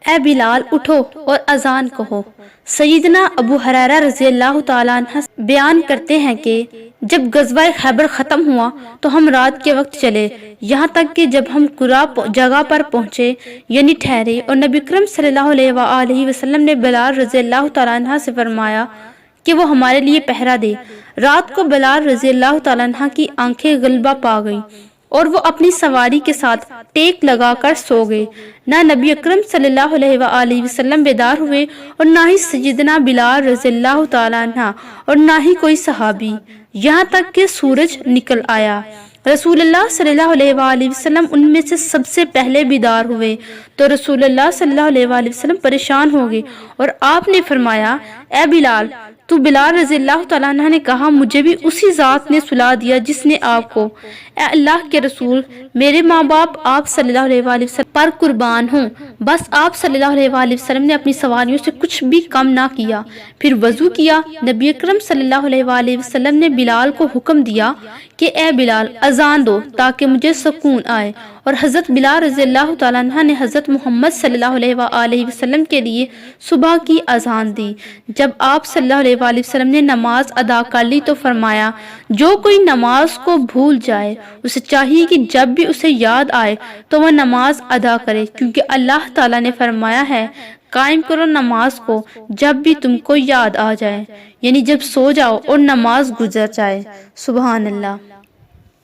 اے بلال اٹھو اور اذان کہو۔ سیدنا ابو ہریرہ رضی اللہ تعالیٰ عنہ بیان کرتے ہیں کہ جب غزوہ خیبر ختم ہوا تو ہم رات کے وقت چلے، یہاں تک کہ جب ہم قرا جگہ پر پہنچے یعنی ٹھہرے، اور نبی کرم صلی اللہ علیہ وآلہ وسلم نے بلال رضی اللہ تعالیٰ عنہ سے فرمایا کہ وہ ہمارے لیے پہرا دے۔ رات کو بلال رضی اللہ تعالیٰ عنہ کی آنکھیں غلبہ پا گئیں اور وہ اپنی سواری کے ساتھ ٹیک لگا کر سو گئے۔ نہ نبی اکرم صلی اللہ علیہ وآلہ وسلم بیدار ہوئے اور نہ ہی سیدنا بلال رضی اللہ تعالیٰ عنہ اور نہ ہی کوئی صحابی، یہاں تک کہ سورج نکل آیا۔ رسول اللہ صلی اللہ علیہ وآلہ وسلم ان میں سے سب سے پہلے بیدار ہوئے تو رسول اللہ صلی اللہ علیہ وآلہ وسلم پریشان ہو گئے اور آپ نے فرمایا، اے بلال تو بلال رضی اللہ تعالیٰ عنہ نے کہا، مجھے بھی اسی ذات نے سلا دیا جس نے آپ کو۔ اے اللہ کے رسول، میرے ماں باپ آپ صلی اللہ علیہ وآلہ وسلم پر قربان ہوں۔ بس آپ صلی اللہ علیہ وآلہ وسلم نے اپنی سواریوں سے کچھ بھی کم نہ کیا۔ پھر وضو کیا۔ نبی اکرم صلی اللہ علیہ وآلہ وسلم نے بلال کو حکم دیا کہ اے بلال اذان دو تاکہ مجھے سکون آئے، اور حضرت بلال رضی اللہ تعالیٰ عنہ نے حضرت محمد صلی اللہ علیہ وآلہ وسلم کے لیے صبح کی اذان دی۔ جب آپ صلی اللہ علیہ وآلہ وسلم نے نماز ادا کر لی تو فرمایا، جو کوئی نماز کو بھول جائے اسے چاہیے کہ جب بھی اسے یاد آئے تو وہ نماز ادا کرے، کیونکہ اللہ تعالیٰ نے فرمایا ہے، قائم کرو نماز کو جب بھی تم کو یاد آ جائے، یعنی جب سو جاؤ اور نماز گزر جائے۔ سبحان اللہ۔